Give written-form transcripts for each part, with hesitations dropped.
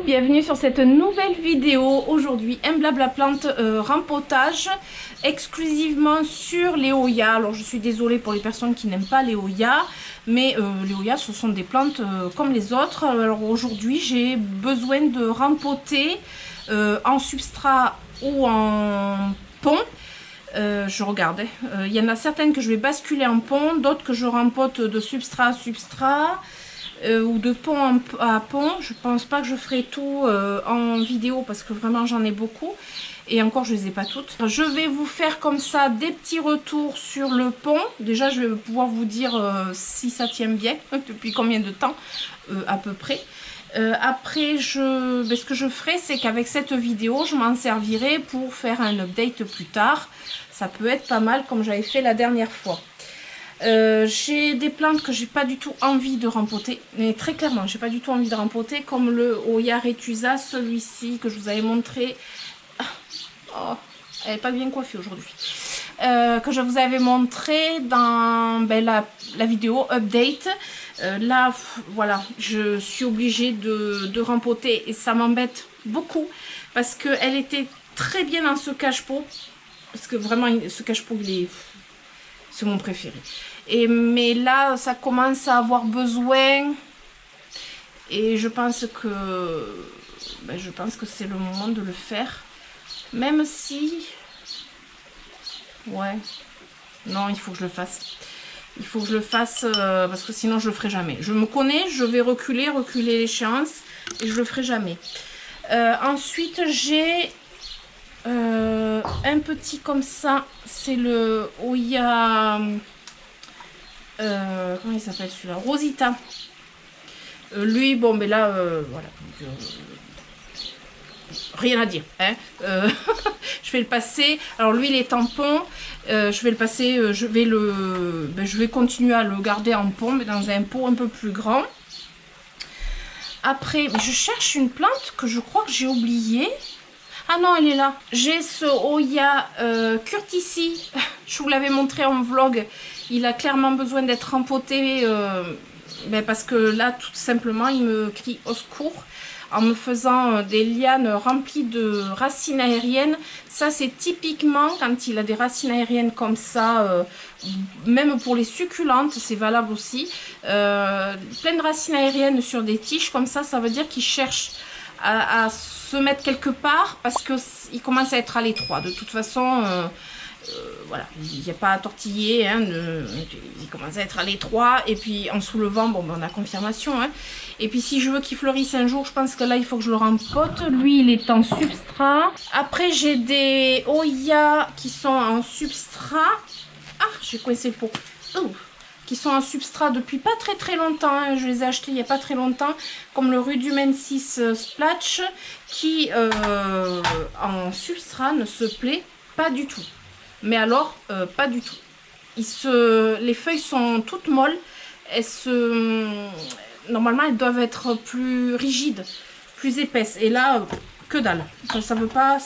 bienvenue sur cette nouvelle vidéo. Aujourd'hui un blabla plante rempotage exclusivement sur les Hoya. Alors je suis désolée pour les personnes qui n'aiment pas les Hoya, mais les Hoya ce sont des plantes comme les autres. Alors aujourd'hui j'ai besoin de rempoter en substrat ou en pont. Je regarde, il y en a certaines que je vais basculer en pont, d'autres que je rempote de substrat à substrat. Ou de pont à pont. Je pense pas que je ferai tout en vidéo parce que vraiment j'en ai beaucoup et encore je les ai pas toutes. Je vais vous faire comme ça des petits retours sur le pont. Déjà je vais pouvoir vous dire si ça tient bien, depuis combien de temps à peu près. Après ce que je ferai, c'est qu'avec cette vidéo je m'en servirai pour faire un update plus tard. Ça peut être pas mal comme j'avais fait la dernière fois. J'ai des plantes que j'ai pas du tout envie de rempoter, mais très clairement j'ai pas du tout envie de rempoter, comme le Hoya Retusa, celui-ci que je vous avais montré. Oh, elle n'est pas bien coiffée aujourd'hui, que je vous avais montré dans la vidéo update. Là voilà, je suis obligée de rempoter et ça m'embête beaucoup parce qu'elle était très bien dans ce cache-pot, parce que vraiment ce cache-pot c'est mon préféré. Mais là, ça commence à avoir besoin. Et je pense que c'est le moment de le faire. Même si... Ouais. Non, il faut que je le fasse. Il faut que je le fasse parce que sinon je le ferai jamais. Je me connais, je vais reculer l'échéance et je le ferai jamais. Ensuite, j'ai... un petit comme ça, c'est le Hoya, comment il s'appelle celui-là, Rosita. Lui, bon, mais là, voilà, rien à dire, hein. Je vais le passer. Alors lui, il est en pont. Je vais le passer. Je vais continuer à le garder en pont, mais dans un pot un peu plus grand. Après, je cherche une plante que je crois que j'ai oubliée. Ah non, elle est là. J'ai ce Hoya Curtici. Je vous l'avais montré en vlog. Il a clairement besoin d'être rempoté parce que là, tout simplement, il me crie au secours en me faisant des lianes remplies de racines aériennes. Ça, c'est typiquement quand il a des racines aériennes comme ça, même pour les succulentes, c'est valable aussi. Plein de racines aériennes sur des tiges comme ça veut dire qu'il cherche à se mettre quelque part parce qu'il commence à être à l'étroit. De toute façon, voilà, il n'y a pas à tortiller, hein, il commence à être à l'étroit. Et puis en soulevant, bon, on a confirmation. Hein. Et puis si je veux qu'il fleurisse un jour, je pense que là il faut que je le rempote. Lui, il est en substrat. Après, j'ai des Hoya qui sont en substrat. Ah, j'ai coincé le pot. Oh. Qui sont en substrat depuis pas très longtemps, hein. Je les ai achetés il n'y a pas très longtemps, comme le Rudumensis Splatch, qui en substrat ne se plaît pas du tout. Mais alors, pas du tout. Les feuilles sont toutes molles, normalement elles doivent être plus rigides, plus épaisses, et là, que dalle, ça veut pas.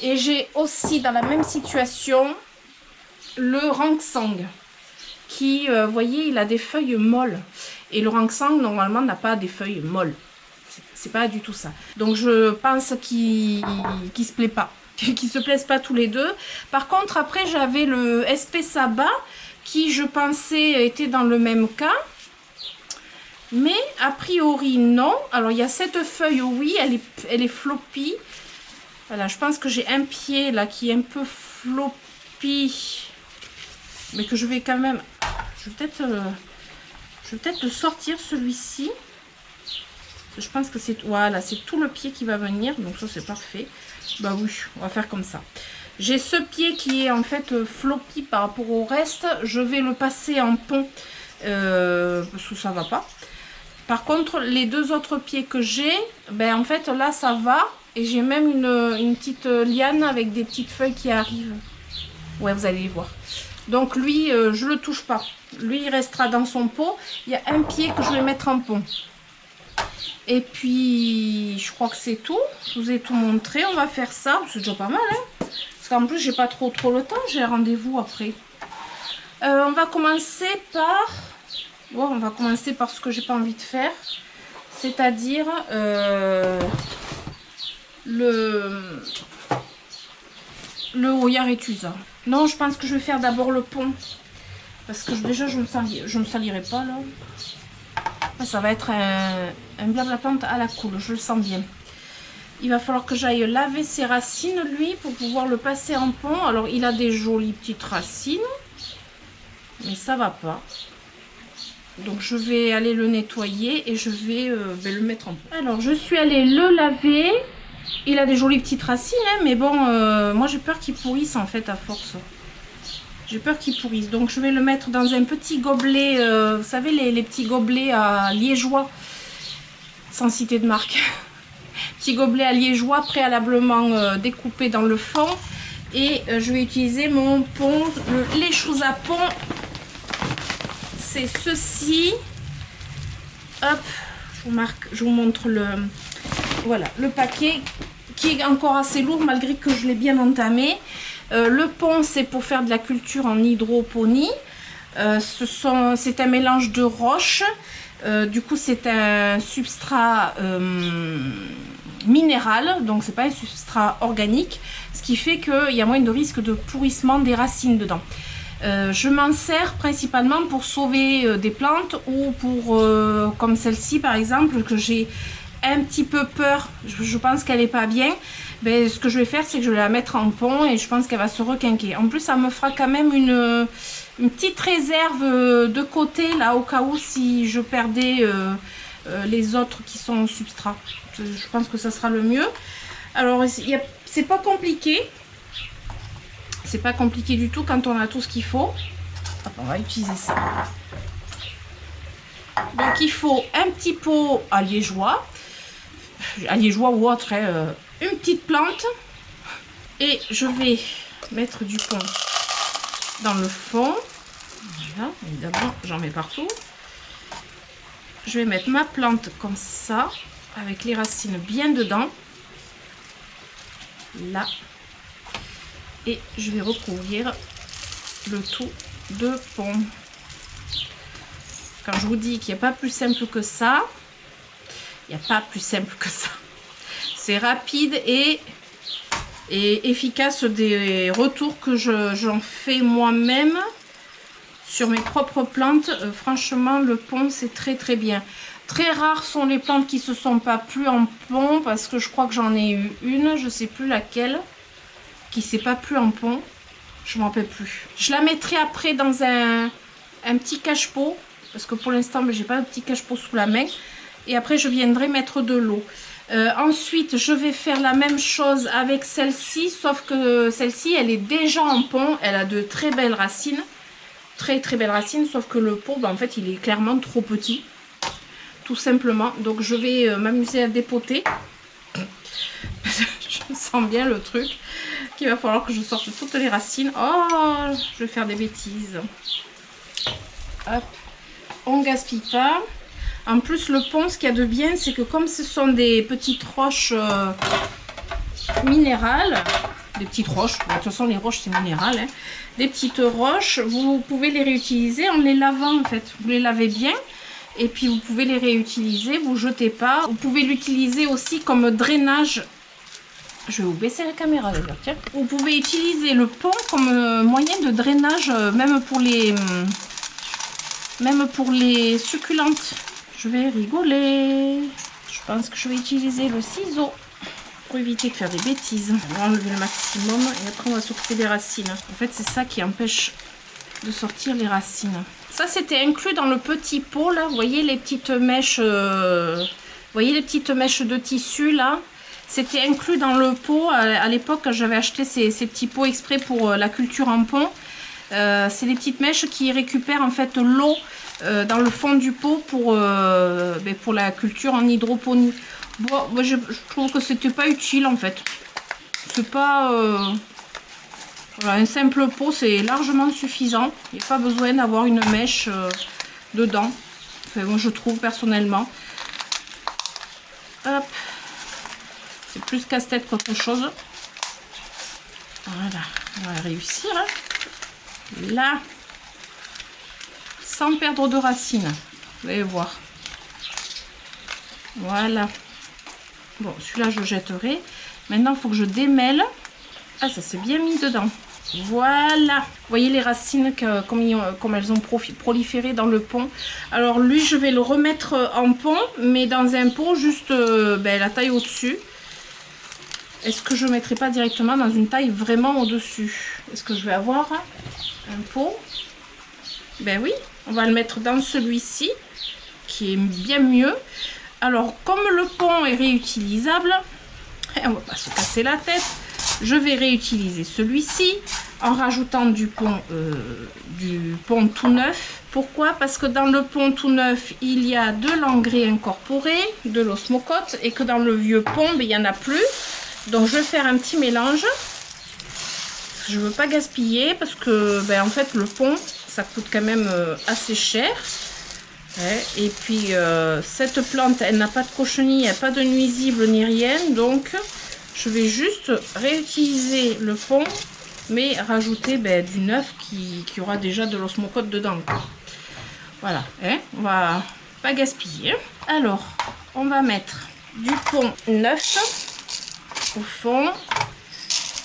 Et j'ai aussi dans la même situation le Rangsang, qui, vous voyez, il a des feuilles molles. Et le Rangsang, normalement, n'a pas des feuilles molles. C'est pas du tout ça. Donc, je pense qu'il se plaît pas. Qu'ils se plaisent pas tous les deux. Par contre, après, j'avais le SP Saba, qui, je pensais, était dans le même cas. Mais, a priori, non. Alors, il y a cette feuille, oui, elle est floppy. Voilà, je pense que j'ai un pied, là, qui est un peu floppy. Mais que je vais quand même... Je vais peut-être le sortir, celui-ci. Je pense que c'est... Voilà, c'est tout le pied qui va venir. Donc ça, c'est parfait. Bah oui, on va faire comme ça. J'ai ce pied qui est en fait floppy par rapport au reste. Je vais le passer en pont. Parce que ça va pas. Par contre, les deux autres pieds que j'ai, ben en fait, là, ça va. Et j'ai même une petite liane avec des petites feuilles qui arrivent. Ouais, vous allez les voir. Donc lui, je le touche pas. Lui, il restera dans son pot. Il y a un pied que je vais mettre en pont. Et puis, je crois que c'est tout. Je vous ai tout montré. On va faire ça. C'est déjà pas mal, hein. Parce qu'en plus, j'ai pas trop le temps. J'ai rendez-vous après. On va commencer par... Bon, on va commencer par ce que j'ai pas envie de faire. c'est-à-dire le Hoya Rétusa. Non, je pense que je vais faire d'abord le pont. Parce que déjà, je me salirai pas là. Ça va être un blabla plante à la cool, je le sens bien. Il va falloir que j'aille laver ses racines, lui, pour pouvoir le passer en pont. Alors, il a des jolies petites racines, mais ça va pas. Donc, je vais aller le nettoyer et je vais le mettre en pont. Alors, je suis allée le laver. Il a des jolies petites racines, hein, mais bon, moi, j'ai peur qu'il pourrisse, en fait, à force. J'ai peur qu'il pourrisse. Donc, je vais le mettre dans un petit gobelet. Vous savez, les petits gobelets à liégeois, sans citer de marque. Petit gobelet à liégeois préalablement découpé dans le fond, et je vais utiliser mon pont, les choses à pont, c'est ceci. Hop, je vous montre voilà, le paquet qui est encore assez lourd malgré que je l'ai bien entamé. Le pont, c'est pour faire de la culture en hydroponie. C'est un mélange de roches. Du coup, c'est un substrat minéral, donc c'est pas un substrat organique, ce qui fait qu'il y a moins de risque de pourrissement des racines dedans. Je m'en sers principalement pour sauver des plantes ou pour, comme celle-ci par exemple, que j'ai un petit peu peur, je pense qu'elle est pas bien. Ben, ce que je vais faire, c'est que je vais la mettre en pont et je pense qu'elle va se requinquer. En plus, ça me fera quand même une petite réserve de côté, là, au cas où si je perdais les autres qui sont au substrat. Je pense que ça sera le mieux. Alors, c'est pas compliqué. C'est pas compliqué du tout quand on a tout ce qu'il faut. Hop, on va utiliser ça. Donc, il faut un petit pot à liégeois ou autre, hein, une petite plante. Et je vais mettre du pont dans le fond. Voilà, évidemment, j'en mets partout. Je vais mettre ma plante comme ça, avec les racines bien dedans. Là. Et je vais recouvrir le tout de pont. Quand je vous dis qu'il n'y a pas plus simple que ça, il n'y a pas plus simple que ça. C'est rapide et efficace des retours que j'en fais moi-même sur mes propres plantes. Franchement, le pont, c'est très très bien. Très rares sont les plantes qui se sont pas plues en pont, parce que je crois que j'en ai eu une, je sais plus laquelle, qui s'est pas plu en pont. Je m'en rappelle plus. Je la mettrai après dans un petit cache-pot, parce que pour l'instant, j'ai pas de petit cache-pot sous la main. Et après, je viendrai mettre de l'eau. Ensuite, je vais faire la même chose avec celle-ci, sauf que celle-ci, elle est déjà en pont. Elle a de très belles racines. Très très belles racines, sauf que le pot, en fait, il est clairement trop petit. Tout simplement. Donc, je vais m'amuser à dépoter. Je sens bien le truc. Qu'il va falloir que je sorte toutes les racines. Oh, je vais faire des bêtises. Hop. On gaspille pas. En plus, le pont, ce qu'il y a de bien, c'est que comme ce sont des petites roches minérales, des petites roches, de toute façon les roches c'est minéral, hein, des petites roches, vous pouvez les réutiliser en les lavant en fait. Vous les lavez bien et puis vous pouvez les réutiliser, vous jetez pas. Vous pouvez l'utiliser aussi comme drainage. Je vais vous baisser la caméra d'ailleurs, tiens. Vous pouvez utiliser le pont comme moyen de drainage, même pour les succulentes. Je vais rigoler. Je pense que je vais utiliser le ciseau pour éviter de faire des bêtises. On va enlever le maximum et après on va s'occuper des racines. En fait, c'est ça qui empêche de sortir les racines. Ça, c'était inclus dans le petit pot là. Vous voyez les petites mèches, vous voyez les petites mèches de tissu là. C'était inclus dans le pot à l'époque quand j'avais acheté ces petits pots exprès pour la culture en pont. C'est les petites mèches qui récupèrent en fait l'eau dans le fond du pot pour la culture en hydroponie. Bon, moi je trouve que c'était pas utile en fait. C'est pas voilà, un simple pot, c'est largement suffisant. Il n'y a pas besoin d'avoir une mèche dedans. Enfin, moi je trouve personnellement. Hop, c'est plus casse-tête qu'autre chose. Voilà, on va réussir. Hein. Là, sans perdre de racines, vous allez voir. Voilà. Bon, celui-là, je jetterai. Maintenant, il faut que je démêle. Ah, ça s'est bien mis dedans. Voilà. Vous voyez les racines comme elles ont proliféré dans le pont. Alors, lui, je vais le remettre en pont, mais dans un pot juste la taille au-dessus. Est-ce que je ne mettrai pas directement dans une taille vraiment au-dessus? Est-ce que je vais avoir un pot? Ben oui, on va le mettre dans celui-ci, qui est bien mieux. Alors, comme le pont est réutilisable, on ne va pas se casser la tête, je vais réutiliser celui-ci en rajoutant du pont tout neuf. Pourquoi? Parce que dans le pont tout neuf, il y a de l'engrais incorporé, de l'osmocote, et que dans le vieux pont, il n'y en a plus. Donc, je vais faire un petit mélange. Je ne veux pas gaspiller parce que, en fait, le pont, ça coûte quand même assez cher. Ouais, et puis cette plante, elle n'a pas de cochenille, elle n'a pas de nuisible ni rien, donc je vais juste réutiliser le pont, mais rajouter du neuf qui aura déjà de l'osmocote dedans. Voilà, hein, on va pas gaspiller. Alors, on va mettre du pont neuf au fond.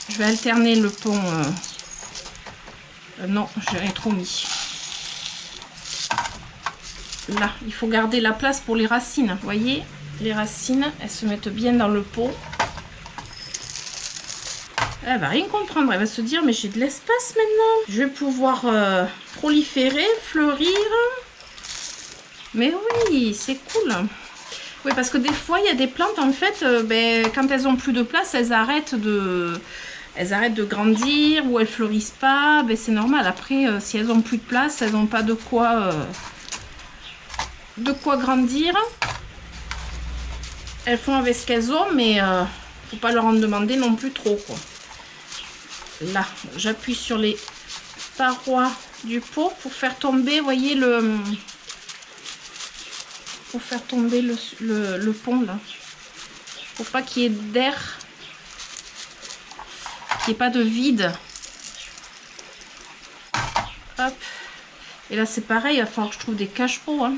Je vais alterner le pont. Non, j'en ai trop mis. Là, il faut garder la place pour les racines. Vous voyez, les racines, elles se mettent bien dans le pot. Elle va rien comprendre. Elle va se dire, mais j'ai de l'espace maintenant. Je vais pouvoir proliférer, fleurir. Mais oui, c'est cool. Oui, parce que des fois, il y a des plantes, en fait, quand elles ont plus de place, elles arrêtent de grandir ou elles fleurissent pas. C'est normal. Après, si elles ont plus de place, elles n'ont pas de quoi grandir. Elles font avec ce qu'elles ont, mais faut pas leur en demander non plus trop, quoi. Là, j'appuie sur les parois du pot pour faire tomber, voyez, pour faire tomber le pont là, pour pas qu'il y ait d'air, qu'il n'y ait pas de vide. Hop. Et là c'est pareil, il va falloir que je trouve des cache-pots, hein.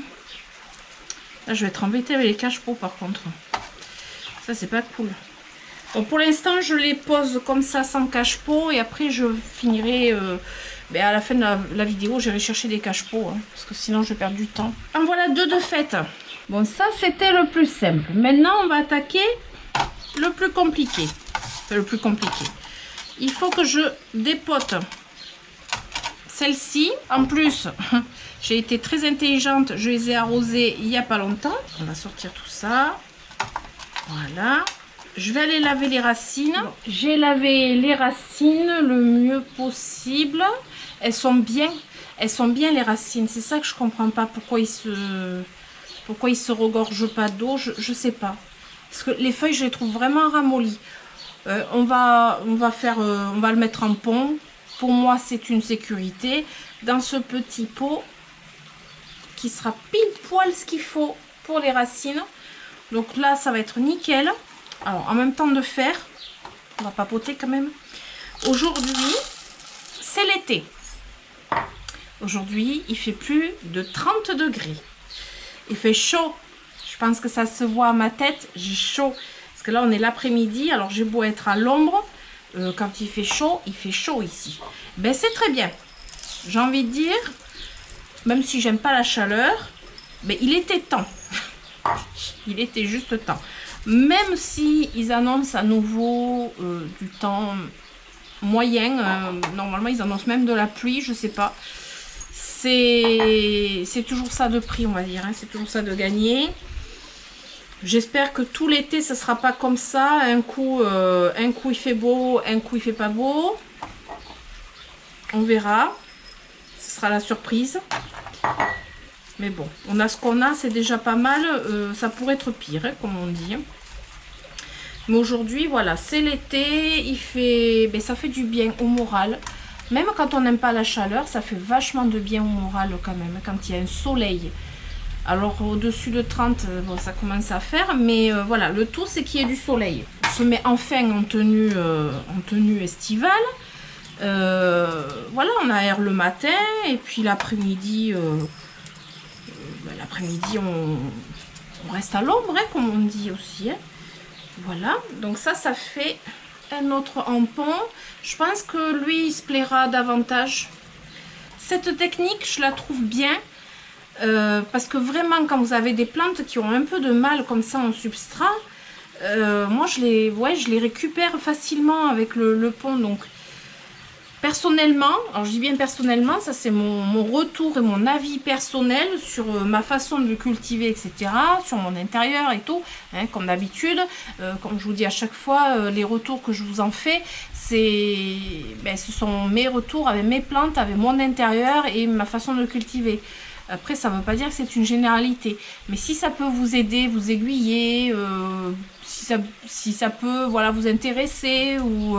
Là je vais être embêtée avec les cache-pots par contre. Ça c'est pas cool. Bon, pour l'instant je les pose comme ça sans cache-pot et après je finirai à la fin de la vidéo, j'irai chercher des cache-pots, hein, parce que sinon je perds du temps. En voilà deux de fait. Bon, ça c'était le plus simple. Maintenant on va attaquer le plus compliqué. Enfin, le plus compliqué. Il faut que je dépote celle-ci. En plus, j'ai été très intelligente, je les ai arrosées il n'y a pas longtemps. On va sortir tout ça. Voilà. Je vais aller laver les racines. Bon, j'ai lavé les racines le mieux possible. Elles sont bien les racines. C'est ça que je comprends pas. Pourquoi ils se regorgent pas d'eau, je sais pas. Parce que les feuilles, je les trouve vraiment ramollies. On va le mettre en pont. Pour moi, c'est une sécurité. Dans ce petit pot qui sera pile poil ce qu'il faut pour les racines. Donc là, ça va être nickel. Alors, en même temps de faire, on va papoter quand même. Aujourd'hui, c'est l'été. Aujourd'hui, il fait plus de 30 degrés. Il fait chaud. Je pense que ça se voit à ma tête. J'ai chaud. Parce que là, on est l'après-midi. Alors, j'ai beau être à l'ombre. Quand il fait chaud ici. Ben, c'est très bien. J'ai envie de dire, même si j'aime pas la chaleur, ben, il était temps. Il était juste temps. Même si ils annoncent à nouveau du temps moyen, normalement ils annoncent même de la pluie, je sais pas. C'est toujours ça de prix, on va dire, hein. C'est toujours ça de gagner. J'espère que tout l'été ce sera pas comme ça. Un coup il fait beau, un coup il fait pas beau. On verra. Ce sera la surprise. Mais bon, on a ce qu'on a, c'est déjà pas mal. Ça pourrait être pire, hein, comme on dit. Mais aujourd'hui, voilà, c'est l'été. Il fait, ça fait du bien au moral. Même quand on n'aime pas la chaleur, ça fait vachement de bien au moral quand même. Quand il y a un soleil. Alors au-dessus de 30, bon, ça commence à faire. Mais voilà, le tout, c'est qu'il y ait du soleil. On se met enfin en tenue estivale. Voilà, on aère le matin. Et puis l'après-midi... l'après-midi, On reste à l'ombre, hein, comme on dit aussi. Hein. Voilà, donc ça fait un autre hampon. Je pense que lui, il se plaira davantage. Cette technique, je la trouve bien. Parce que vraiment, quand vous avez des plantes qui ont un peu de mal comme ça en substrat, moi, je les récupère facilement avec le pont. Donc, personnellement, alors je dis bien personnellement, ça c'est mon retour et mon avis personnel sur ma façon de cultiver, etc. Sur mon intérieur et tout, hein, comme d'habitude. Comme je vous dis à chaque fois, les retours que je vous en fais, ce sont mes retours avec mes plantes, avec mon intérieur et ma façon de cultiver. Après, ça ne veut pas dire que c'est une généralité. Mais si ça peut vous aider, vous aiguiller, si ça peut voilà, vous intéresser, ou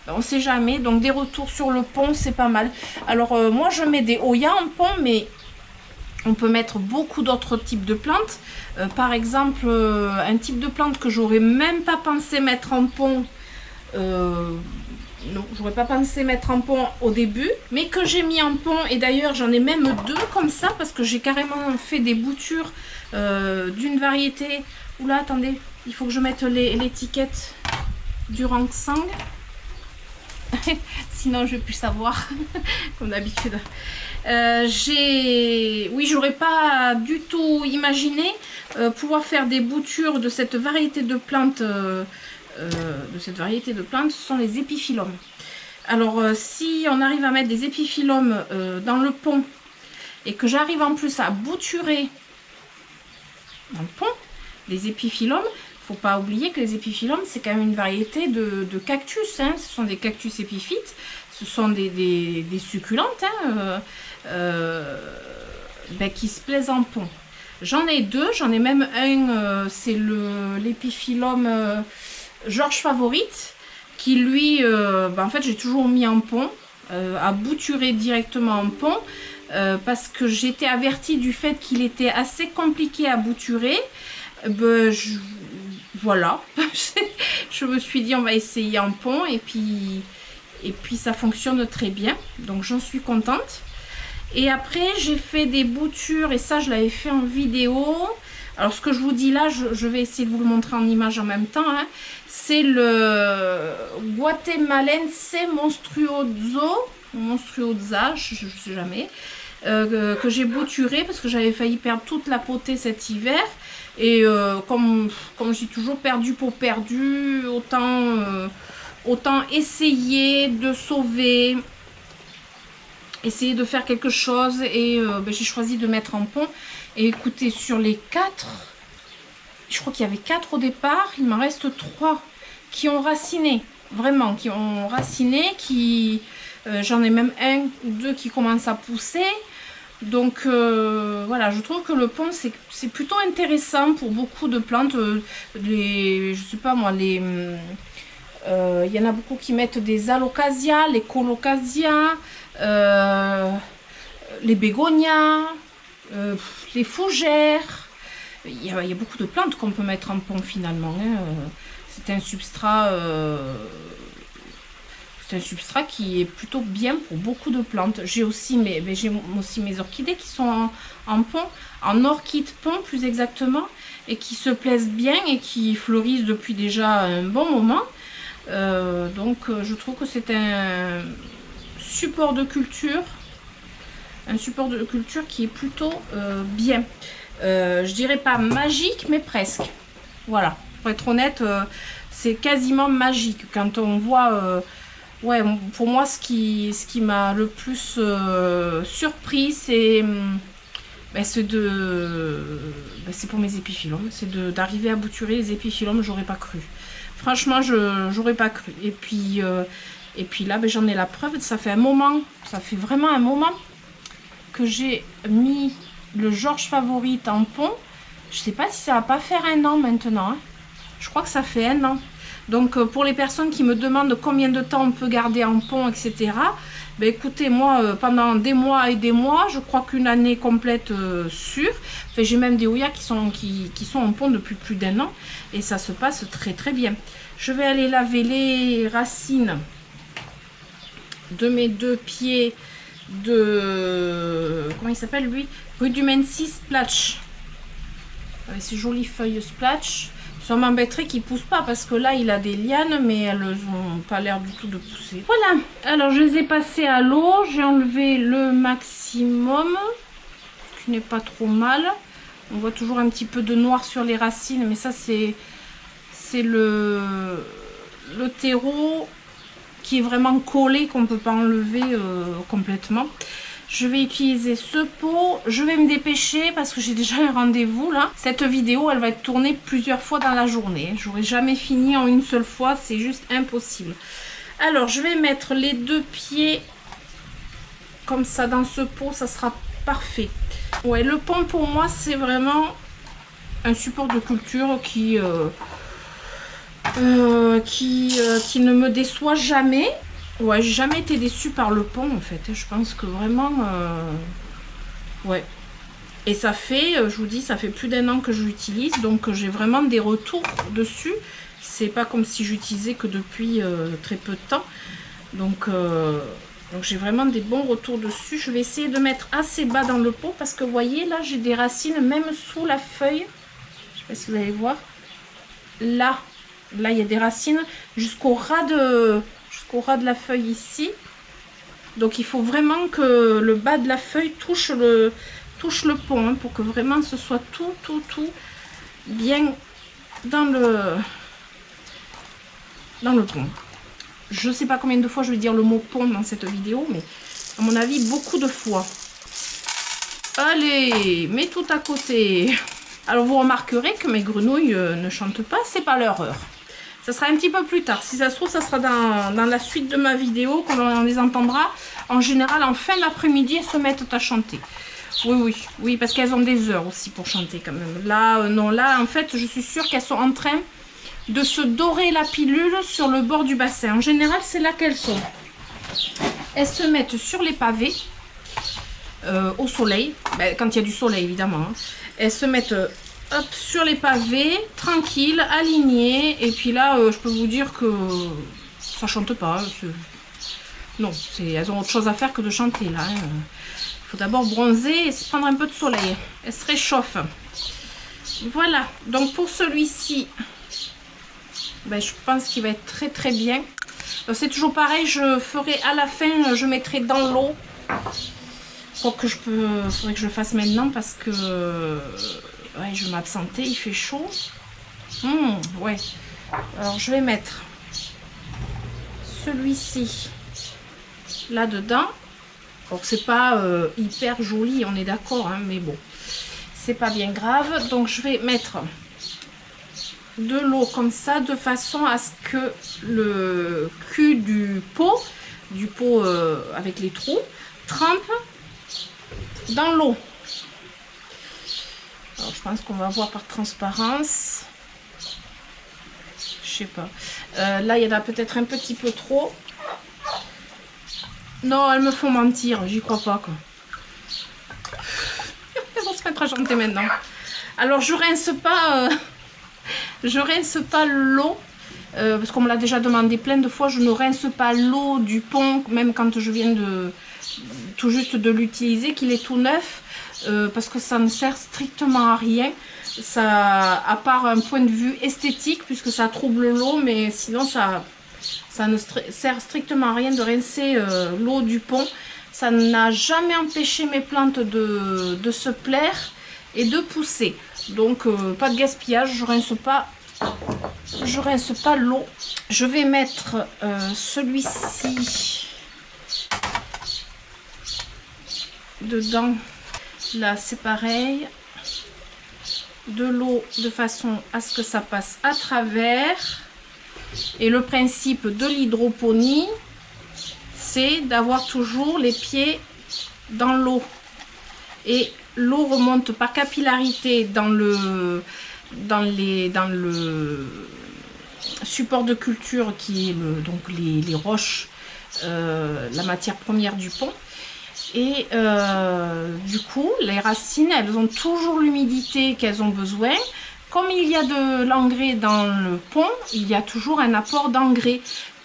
on ne sait jamais. Donc des retours sur le pont, c'est pas mal. Alors moi, je mets des Hoya en pont, mais on peut mettre beaucoup d'autres types de plantes. Par exemple, un type de plante que j'aurais même pas pensé mettre en pont. Non, j'aurais pas pensé mettre en pont au début, mais que j'ai mis en pont, et d'ailleurs j'en ai même deux comme ça, parce que j'ai carrément fait des boutures d'une variété. Oula, attendez, il faut que je mette l'étiquette du Rangsang. Sinon je vais plus savoir, comme d'habitude. Oui, j'aurais pas du tout imaginé pouvoir faire des boutures de cette variété de plantes. Ce sont les épiphyllums. Alors si on arrive à mettre des épiphyllums dans le pont et que j'arrive en plus à bouturer dans le pont les épiphyllums, faut pas oublier que les épiphyllums c'est quand même une variété de cactus, hein. Ce sont des cactus épiphytes, ce sont des succulentes, hein, qui se plaisent en pont. J'en ai deux, j'en ai même un, c'est l'épiphyllum Georges Favorite, qui lui, en fait j'ai toujours mis en pont, à bouturer directement en pont, parce que j'étais avertie du fait qu'il était assez compliqué à bouturer. Voilà, je me suis dit on va essayer en pont, et puis ça fonctionne très bien, donc j'en suis contente. Et après j'ai fait des boutures, et ça je l'avais fait en vidéo. Alors ce que je vous dis là, je vais essayer de vous le montrer en image en même temps, hein. C'est le Guatemalense monstruosa, je ne sais jamais, que j'ai bouturé parce que j'avais failli perdre toute la potée cet hiver. Et comme je dis toujours, perdu pour perdu, autant essayer de sauver, essayer de faire quelque chose. Et j'ai choisi de mettre en pont. Et écoutez, sur les 4, je crois qu'il y avait 4 au départ, il m'en reste 3 qui ont raciné, vraiment, qui ont raciné, j'en ai même 1 ou 2 qui commencent à pousser. Donc voilà, je trouve que le pont c'est plutôt intéressant pour beaucoup de plantes. Je sais pas moi, il y en a beaucoup qui mettent des alocasias, les colocasias, les bégonias, les fougères. Il y a beaucoup de plantes qu'on peut mettre en pont finalement, hein. C'est un substrat qui est plutôt bien pour beaucoup de plantes. J'ai aussi mes orchidées qui sont en pont, en orchide pont plus exactement, et qui se plaisent bien et qui fleurissent depuis déjà un bon moment. Donc je trouve que c'est un support de culture, qui est plutôt bien. Je dirais pas magique, mais presque. Voilà, pour être honnête, c'est quasiment magique. Quand on voit, ouais, pour moi, ce qui m'a le plus surpris, c'est pour mes épiphyllums, c'est d'arriver à bouturer les épiphyllums. J'aurais pas cru. Franchement, j'aurais pas cru. Et puis là, j'en ai la preuve. Ça fait vraiment un moment que j'ai mis le Georges Favorite en pont. Je sais pas si ça va pas faire 1 an maintenant, hein. Je crois que ça fait 1 an. Donc pour les personnes qui me demandent combien de temps on peut garder en pont, etc. Écoutez, moi pendant des mois et des mois, je crois qu'une année complète sûre. Enfin, j'ai même des Hoya qui sont en pont depuis plus d'1 an, et ça se passe très très bien. Je vais aller laver les racines de mes 2 pieds de, comment il s'appelle lui, Rudumensis Platch. avec ces jolies feuilles splash. Ça m'embêterait qu'il ne pousse pas parce que là il a des lianes mais elles n'ont pas l'air du tout de pousser. Voilà, alors je les ai passées à l'eau, j'ai enlevé le maximum, ce qui n'est pas trop mal. On voit toujours un petit peu de noir sur les racines, mais ça c'est le terreau qui est vraiment collé, qu'on ne peut pas enlever complètement. Je vais utiliser ce pot, je vais me dépêcher parce que j'ai déjà un rendez-vous là. Cette vidéo elle va être tournée plusieurs fois dans la journée. J'aurai jamais fini en une seule fois, c'est juste impossible. Alors je vais mettre les 2 pieds comme ça dans ce pot, ça sera parfait. Ouais, le pont pour moi c'est vraiment un support de culture qui ne me déçoit jamais. Ouais, j'ai jamais été déçue par le pont en fait. Je pense que vraiment, ouais. Et ça fait, je vous dis, ça fait plus d'1 an que je l'utilise, donc j'ai vraiment des retours dessus. C'est pas comme si j'utilisais que depuis très peu de temps. Donc j'ai vraiment des bons retours dessus. Je vais essayer de mettre assez bas dans le pot parce que vous voyez, là j'ai des racines même sous la feuille. Je sais pas si vous allez voir. Là il y a des racines jusqu'au ras de la feuille ici. Donc il faut vraiment que le bas de la feuille touche le pont hein, pour que vraiment ce soit tout bien dans le pont. Je sais pas combien de fois je vais dire le mot pont dans cette vidéo, mais à mon avis beaucoup de fois. Allez, mets tout à côté. Alors vous remarquerez que mes grenouilles ne chantent pas, c'est pas leur heure. Ça sera un petit peu plus tard. Si ça se trouve, ça sera dans la suite de ma vidéo qu'on les entendra. En général, en fin d'après-midi, elles se mettent à chanter. Oui, parce qu'elles ont des heures aussi pour chanter quand même. Là, non, là, en fait, je suis sûre qu'elles sont en train de se dorer la pilule sur le bord du bassin. En général, c'est là qu'elles sont. Elles se mettent sur les pavés, au soleil. Ben, quand il y a du soleil, évidemment. Hein. Elles se mettent... hop, sur les pavés, tranquille, alignées. Et puis là, je peux vous dire que ça chante pas. Non, elles ont autre chose à faire que de chanter là. Il faut d'abord bronzer et se prendre un peu de soleil. Elles se réchauffent. Voilà, donc pour celui-ci, ben, je pense qu'il va être très bien. C'est toujours pareil, je ferai à la fin, je mettrai dans l'eau. Faudrait que je le fasse maintenant parce que... ouais, je vais m'absenter, il fait chaud. Ouais. Alors, je vais mettre celui-ci là-dedans. Alors, c'est pas hyper joli, on est d'accord, hein, mais bon, c'est pas bien grave. Donc, je vais mettre de l'eau comme ça, de façon à ce que le cul du pot avec les trous, trempe dans l'eau. Alors, je pense qu'on va voir par transparence. Je sais pas. Là, il y en a peut-être un petit peu trop. Non, elles me font mentir. J'y crois pas, quoi. Elles vont se mettre à chanter maintenant. Alors, je rince pas l'eau. Parce qu'on me l'a déjà demandé plein de fois. Je ne rince pas l'eau du pont, même quand je viens tout juste de l'utiliser, qu'il est tout neuf. Parce que ça ne sert strictement à rien, ça, à part un point de vue esthétique, puisque ça trouble l'eau, mais sinon ça ne sert strictement à rien de rincer l'eau du pont. Ça n'a jamais empêché mes plantes de se plaire et de pousser. Donc pas de gaspillage, je rince pas l'eau. Je vais mettre celui-ci dedans. Là, c'est pareil. De l'eau de façon à ce que ça passe à travers. Et le principe de l'hydroponie, c'est d'avoir toujours les pieds dans l'eau. Et l'eau remonte par capillarité dans le support de culture qui est donc les roches, la matière première du pont. Et du coup, les racines, elles ont toujours l'humidité qu'elles ont besoin. Comme il y a de l'engrais dans le pont, il y a toujours un apport d'engrais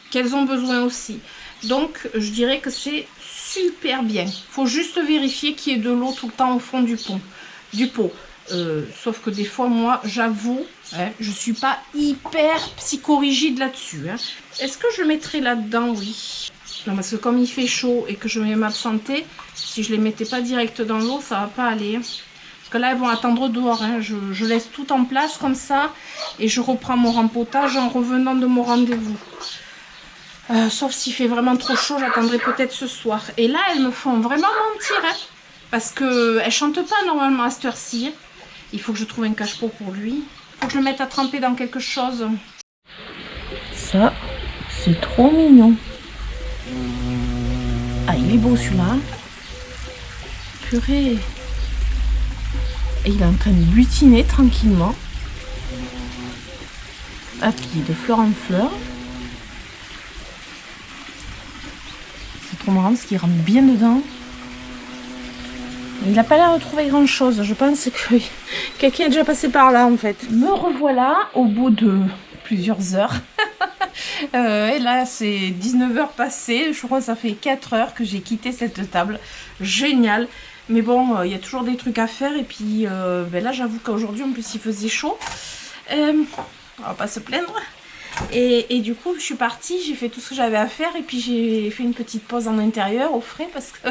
qu'elles ont besoin aussi. Donc, je dirais que c'est super bien. Il faut juste vérifier qu'il y ait de l'eau tout le temps au fond du pot. Sauf que des fois, moi, j'avoue, hein, je suis pas hyper psychorigide là-dessus. Hein. Est-ce que je mettrai là-dedans? Oui. Non, parce que comme il fait chaud et que je vais m'absenter, si je les mettais pas direct dans l'eau, ça va pas aller. Parce que là, elles vont attendre dehors. Hein. Je laisse tout en place comme ça et je reprends mon rempotage en revenant de mon rendez-vous. Sauf s'il fait vraiment trop chaud, j'attendrai peut-être ce soir. Et là, elles me font vraiment mentir. Hein, parce qu'elles ne chantent pas normalement à cette heure-ci. Il faut que je trouve un cache-pot pour lui. Il faut que je le mette à tremper dans quelque chose. Ça, c'est trop mignon. Ah, il est beau celui-là. Purée. Et il est en train de butiner tranquillement. Hop, il est de fleur en fleur. C'est trop marrant parce qu'il rentre bien dedans. Il n'a pas l'air de trouver grand chose. Je pense que quelqu'un est déjà passé par là en fait. Me revoilà au bout de plusieurs heures. Et là c'est 19 h passées. Je crois que ça fait 4 heures que j'ai quitté cette table. Génial. Mais bon, il y a toujours des trucs à faire. Et puis ben là j'avoue qu'aujourd'hui en plus il faisait chaud. On va pas se plaindre. Et du coup je suis partie, j'ai fait tout ce que j'avais à faire. Et puis j'ai fait une petite pause en intérieur au frais parce que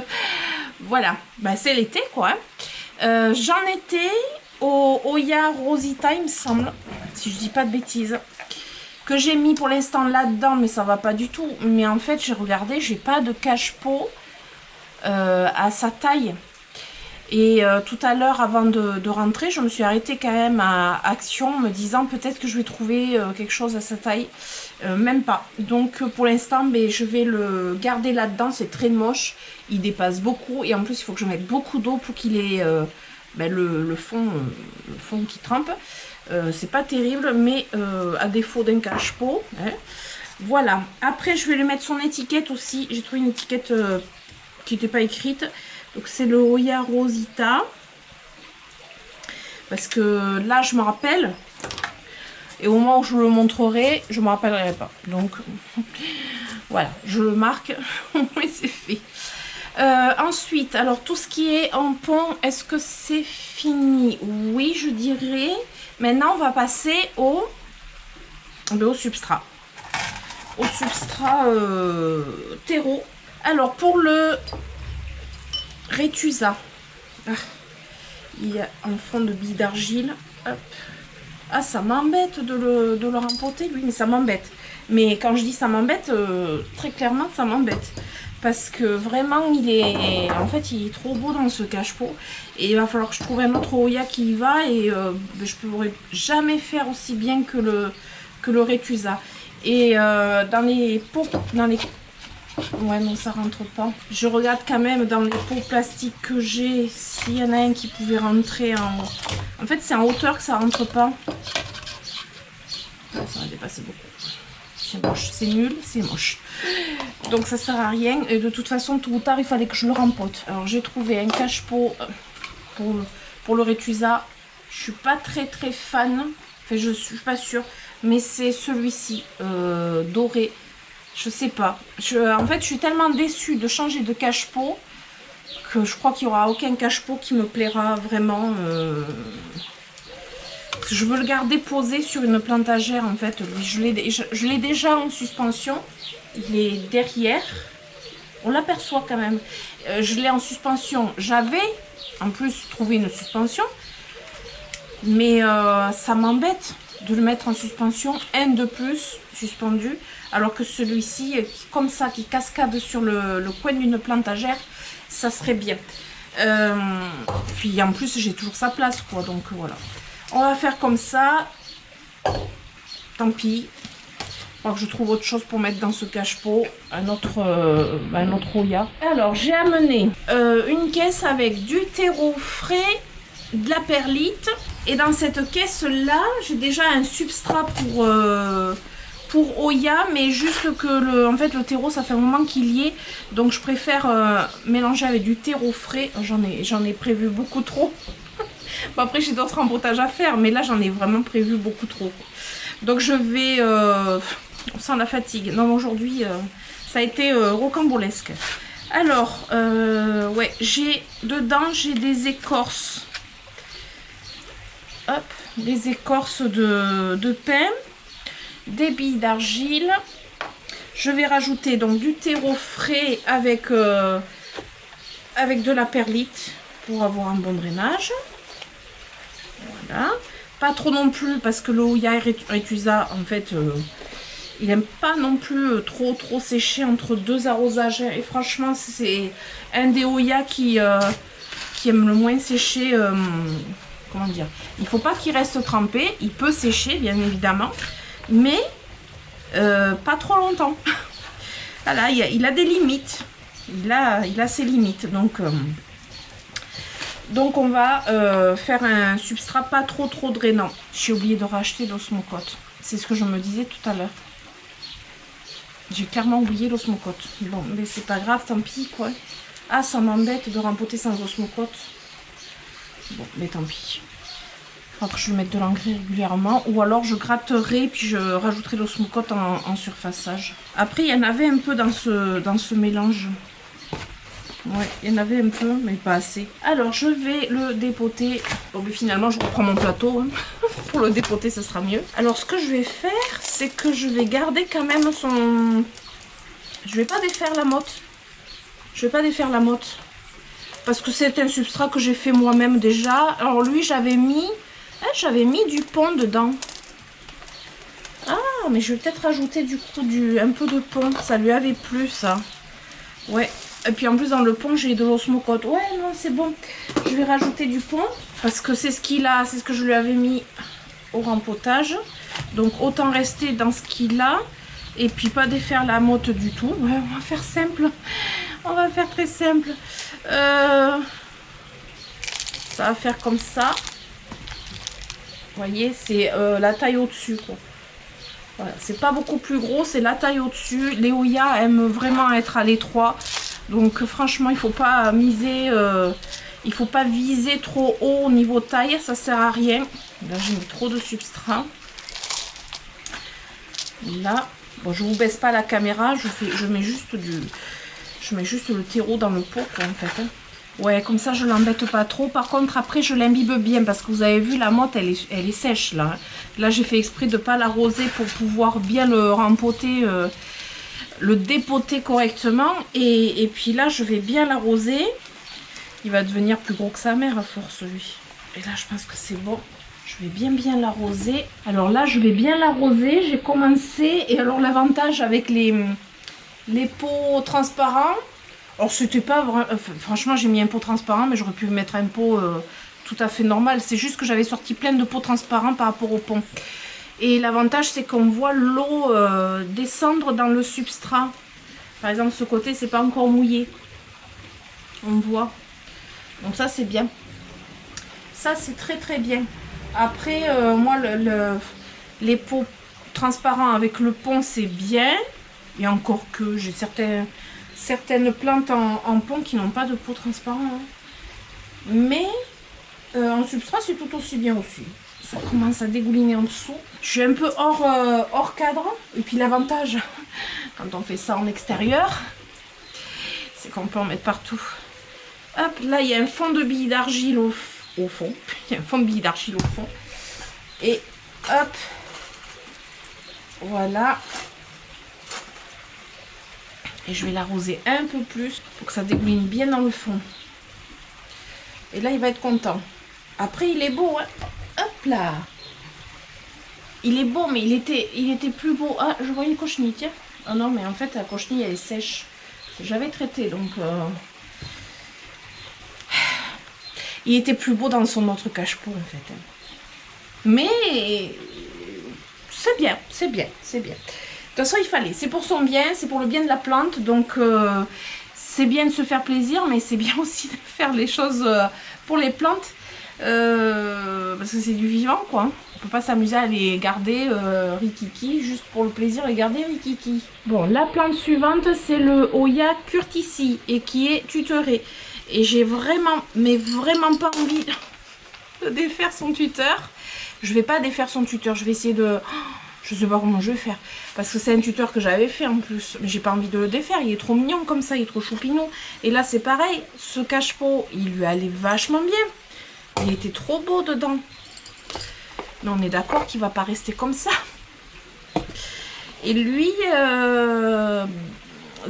voilà, bah, c'est l'été quoi. J'en étais au Oya Rosita il me semble, si je dis pas de bêtises, que j'ai mis pour l'instant là-dedans, mais ça va pas du tout. Mais en fait j'ai regardé, j'ai pas de cache-pot à sa taille. Et tout à l'heure avant de rentrer, je me suis arrêtée quand même à Action, me disant peut-être que je vais trouver quelque chose à sa taille. Même pas. Donc pour l'instant, ben, je vais le garder là-dedans. C'est très moche. Il dépasse beaucoup. Et en plus, il faut que je mette beaucoup d'eau pour qu'il ait ben, le fond qui trempe. C'est pas terrible, mais à défaut d'un cache-pot. Hein. Voilà. Après, je vais lui mettre son étiquette aussi. J'ai trouvé une étiquette qui n'était pas écrite. Donc c'est le Oya Rosita. Parce que là, je me rappelle. Et au moment où je le montrerai, je ne me rappellerai pas. Donc, voilà, je le marque. Mais c'est fait. Ensuite, alors tout ce qui est en pont, est-ce que c'est fini? Oui, je dirais. Maintenant, on va passer au substrat. Au substrat terreau. Alors, pour le Rétusa, il y a un fond de billes d'argile. Ah, ça m'embête de le rempoter, lui, mais ça m'embête. Mais quand je dis ça m'embête, très clairement, ça m'embête. Parce que vraiment, il est trop beau dans ce cache-pot. Et il va falloir que je trouve un autre Oya qui y va. Et je ne pourrai jamais faire aussi bien que le Rétusa. Et dans les pots, ouais, non, ça rentre pas. Je regarde quand même dans les pots plastiques que j'ai s'il y en a un qui pouvait rentrer en... En fait, c'est en hauteur que ça rentre pas. Ouais, ça va dépasser beaucoup. C'est moche, c'est nul, c'est moche. Donc ça sert à rien. Et de toute façon, tôt ou tard, il fallait que je le rempote. Alors j'ai trouvé un cache-pot pour le Rétusa. Je suis pas très fan. Enfin, je suis pas sûre. Mais c'est celui-ci, doré. Je sais pas. En fait, je suis tellement déçue de changer de cache-pot que je crois qu'il n'y aura aucun cache-pot qui me plaira vraiment. Je veux le garder posé sur une plantagère en fait. Je l'ai déjà en suspension. Il est derrière. On l'aperçoit quand même. Je l'ai en suspension. J'avais en plus trouvé une suspension. Mais ça m'embête de le mettre en suspension. Un de plus suspendu. Alors que celui-ci, comme ça, qui cascade sur le coin d'une plantagère, ça serait bien. Puis en plus, j'ai toujours sa place, quoi. Donc voilà. On va faire comme ça. Tant pis. Il faut que je trouve autre chose pour mettre dans ce cache-pot. Un autre Oya. Alors, j'ai amené une caisse avec du terreau frais, de la perlite. Et dans cette caisse-là, j'ai déjà un substrat pour Oya, mais juste que le terreau, ça fait un moment qu'il y est. Donc, je préfère mélanger avec du terreau frais. J'en ai prévu beaucoup trop. Bon, après, j'ai d'autres rempotages à faire, mais là, j'en ai vraiment prévu beaucoup trop. Donc, je vais... on sent la fatigue. Non, aujourd'hui, ça a été rocambolesque. Alors, ouais, dedans, j'ai des écorces hop, des écorces de pin, des billes d'argile. Je vais rajouter donc du terreau frais avec de la perlite pour avoir un bon drainage. Voilà. Pas trop non plus parce que le Hoya Aretusa, en fait, il n'aime pas non plus trop sécher entre deux arrosages. Et franchement, c'est un des Hoya qui aime le moins sécher. Comment dire? Il ne faut pas qu'il reste trempé. Il peut sécher, bien évidemment, mais pas trop longtemps. Voilà, il a des limites. Il a ses limites. Donc on va faire un substrat pas trop drainant. J'ai oublié de racheter l'osmocote. C'est ce que je me disais tout à l'heure. J'ai clairement oublié l'osmocote. Bon, mais c'est pas grave, tant pis quoi. Ah, ça m'embête de rempoter sans osmocote. Bon, mais tant pis. Il faudra que je lui mette de l'engrais régulièrement. Ou alors je gratterai puis je rajouterai l'osmocote en surfaçage. Après, il y en avait un peu dans ce mélange. Ouais, il y en avait un peu, mais pas assez. Alors, je vais le dépoter. Bon, mais finalement, je reprends mon plateau. Hein. Pour le dépoter, ce sera mieux. Alors, ce que je vais faire, c'est que je vais garder quand même son... Je vais pas défaire la motte. Je vais pas défaire la motte. Parce que c'est un substrat que j'ai fait moi-même déjà. Alors, lui, j'avais mis du pont dedans. Ah, mais je vais peut-être rajouter du coup un peu de pont. Ça lui avait plu, ça. Ouais. Et puis en plus dans le pont j'ai de l'osmocote. Ouais non c'est bon. Je vais rajouter du pont. Parce que c'est ce qu'il a. C'est ce que je lui avais mis au rempotage. Donc autant rester dans ce qu'il a. Et puis pas défaire la motte du tout. Ouais, on va faire simple. On va faire très simple. Ça va faire comme ça. Vous voyez, c'est la taille au-dessus quoi. Voilà, c'est pas beaucoup plus gros, c'est la taille au-dessus. Les Hoya aiment vraiment être à l'étroit. Donc franchement, il faut pas miser, il faut pas viser trop haut au niveau taille, ça sert à rien. Là, j'ai mis trop de substrat. Là, bon, je vous baisse pas la caméra, je mets juste le terreau dans le pot quoi, en fait. Hein. Ouais, comme ça, je l'embête pas trop. Par contre, après, je l'imbibe bien parce que vous avez vu, la motte, elle est sèche là. Là, j'ai fait exprès de pas l'arroser pour pouvoir bien le rempoter. Le dépoter correctement et puis là je vais bien l'arroser. Il va devenir plus gros que sa mère à force lui. Et là je pense que c'est bon. Je vais bien l'arroser. Alors là je vais bien l'arroser. J'ai commencé et alors l'avantage avec les pots transparents. Alors c'était pas vrai. Franchement j'ai mis un pot transparent mais j'aurais pu mettre un pot tout à fait normal. C'est juste que j'avais sorti plein de pots transparents par rapport au pont. Et l'avantage c'est qu'on voit l'eau descendre dans le substrat. Par exemple ce côté c'est pas encore mouillé. On voit. Donc ça c'est bien. Ça c'est très bien. Après moi les pots transparents avec le pont c'est bien. Et encore que j'ai certaines plantes en pont qui n'ont pas de pot transparent. Hein. Mais en substrat c'est tout aussi bien aussi. Ça commence à dégouliner en dessous. Je suis un peu hors cadre. Et puis l'avantage, quand on fait ça en extérieur, c'est qu'on peut en mettre partout. Hop, là il y a un fond de billes d'argile au fond. Il y a un fond de billes d'argile au fond. Et hop, voilà. Et je vais l'arroser un peu plus pour que ça dégouline bien dans le fond. Et là il va être content. Après il est beau, hein. Hop là. Il est beau, mais il était plus beau. Ah, je vois une cochenille, tiens. Ah non, mais en fait, la cochenille, elle est sèche. J'avais traité, donc... Il était plus beau dans son autre cache-pot, en fait. Mais... c'est bien, c'est bien, c'est bien. De toute façon, il fallait. C'est pour son bien, c'est pour le bien de la plante. Donc, c'est bien de se faire plaisir, mais c'est bien aussi de faire les choses pour les plantes. Parce que c'est du vivant quoi. On peut pas s'amuser à les garder rikiki juste pour le plaisir de les garder rikiki. Bon, la plante suivante c'est le Hoya Curtici et qui est tutoré. Et j'ai vraiment, mais vraiment pas envie de défaire son tuteur. Je vais pas défaire son tuteur, je vais essayer de... Je sais pas comment je vais faire. Parce que c'est un tuteur que j'avais fait en plus. Mais j'ai pas envie de le défaire. Il est trop mignon comme ça, il est trop choupinou. Et là c'est pareil, ce cache-pot, il lui allait vachement bien. Il était trop beau dedans. Mais on est d'accord qu'il ne va pas rester comme ça. Et lui,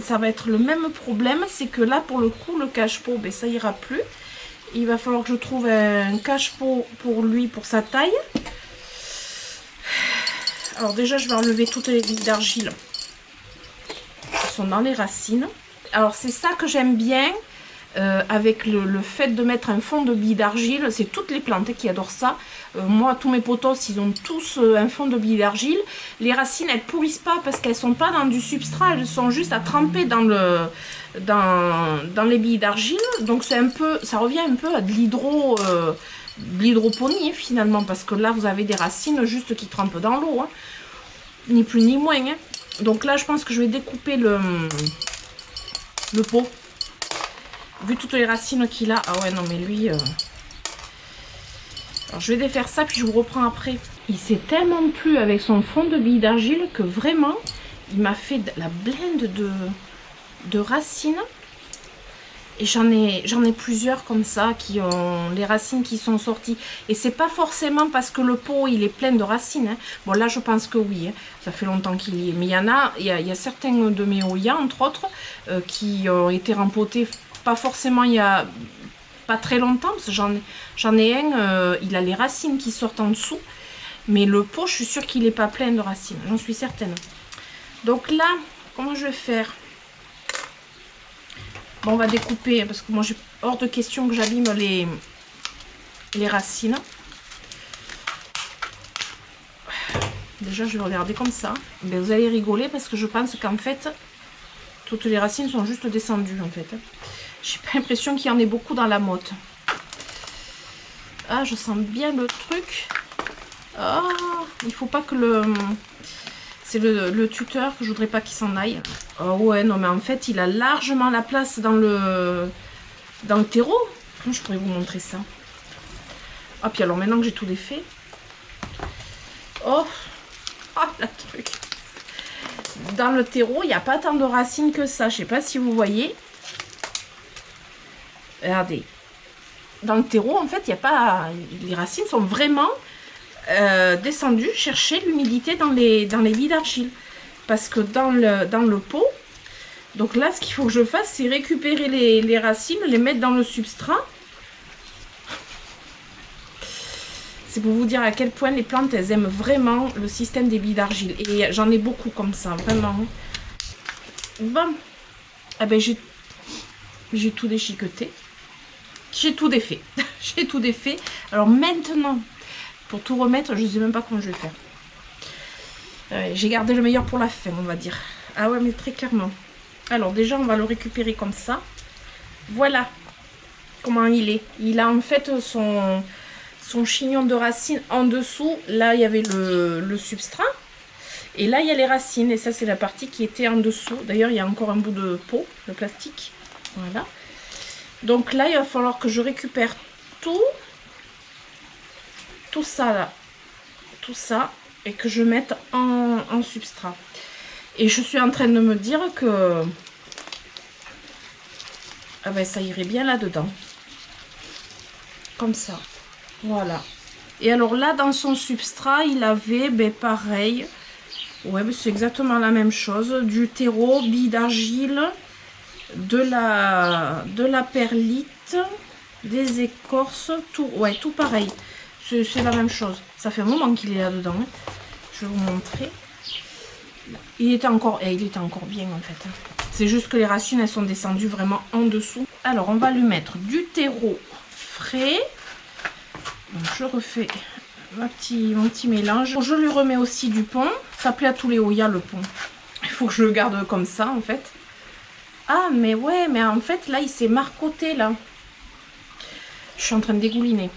ça va être le même problème. C'est que là, pour le coup, le cache-pot, ben, ça ira plus. Il va falloir que je trouve un cache-pot pour lui, pour sa taille. Alors déjà, je vais enlever toutes les billes d'argile qui sont dans les racines. Alors c'est ça que j'aime bien avec le fait de mettre un fond de billes d'argile. C'est toutes les plantes qui adorent ça. Moi, tous mes potos, ils ont tous un fond de billes d'argile. Les racines, elles pourrissent pas parce qu'elles sont pas dans du substrat. Elles sont juste à tremper dans les billes d'argile. Donc c'est un peu, ça revient un peu à de l'hydroponie finalement, parce que là vous avez des racines juste qui trempent dans l'eau, hein. Ni plus ni moins, hein. Donc là je pense que je vais découper le pot, vu toutes les racines qu'il a. Ah ouais, non mais lui alors je vais défaire ça puis je vous reprends après. Il s'est tellement plu avec son fond de billes d'argile que vraiment il m'a fait la blinde de racines. Et j'en ai plusieurs comme ça qui ont les racines qui sont sorties. Et c'est pas forcément parce que le pot il est plein de racines, hein. Bon là je pense que oui, hein. Ça fait longtemps qu'il y est. Mais il y a certains de mes Oya entre autres qui ont été rempotés pas forcément il y a pas très longtemps. Parce que j'en ai un, il a les racines qui sortent en dessous. Mais le pot je suis sûre qu'il n'est pas plein de racines, j'en suis certaine. Donc là, comment je vais faire? Bon, on va découper parce que moi j'ai hors de question que j'abîme les racines. Déjà je vais regarder comme ça. Mais vous allez rigoler parce que je pense qu'en fait toutes les racines sont juste descendues en fait. J'ai pas l'impression qu'il y en ait beaucoup dans la motte. Ah, je sens bien le truc. Ah, il faut pas que c'est le tuteur que je voudrais pas qu'il s'en aille. Oh ouais, non mais en fait il a largement la place dans le terreau. Je pourrais vous montrer ça. Ah puis alors maintenant que j'ai tout défait. Oh, la truc. Dans le terreau il n'y a pas tant de racines que ça. Je sais pas si vous voyez. Regardez. Dans le terreau en fait il n'y a pas. Les racines sont vraiment descendues chercher l'humidité dans les billes d'argile. Parce que dans le pot, donc là ce qu'il faut que je fasse c'est récupérer les racines, les mettre dans le substrat. C'est pour vous dire à quel point les plantes elles aiment vraiment le système des billes d'argile. Et j'en ai beaucoup comme ça, vraiment. Bon, ah ben j'ai tout déchiqueté. J'ai tout défait. J'ai tout défait. Alors maintenant, pour tout remettre, je ne sais même pas comment je vais faire. J'ai gardé le meilleur pour la fin, on va dire. Ah ouais, mais très clairement. Alors déjà, on va le récupérer comme ça. Voilà comment il est. Il a en fait son chignon de racines en dessous. Là, il y avait le substrat. Et là, il y a les racines. Et ça, c'est la partie qui était en dessous. D'ailleurs, il y a encore un bout de pot, de plastique. Voilà. Donc là, il va falloir que je récupère tout ça là. Tout ça. Et que je mette en substrat. Et je suis en train de me dire que ah ben, ça irait bien là-dedans. Comme ça. Voilà. Et alors là, dans son substrat, il avait, ben pareil. Ouais, ben c'est exactement la même chose. Du terreau, billes d'argile, de la perlite, des écorces, tout. Ouais, tout pareil. C'est la même chose. Ça fait un moment qu'il est là-dedans. Hein. Je vais vous montrer. Il était encore bien en fait. C'est juste que les racines elles sont descendues vraiment en dessous. Alors on va lui mettre du terreau frais. Donc, je refais mon petit mélange. Je lui remets aussi du pont. Ça plaît à tous les Oya le pont. Il faut que je le garde comme ça en fait. Ah mais ouais, mais en fait là il s'est marcoté là. Je suis en train de dégouliner.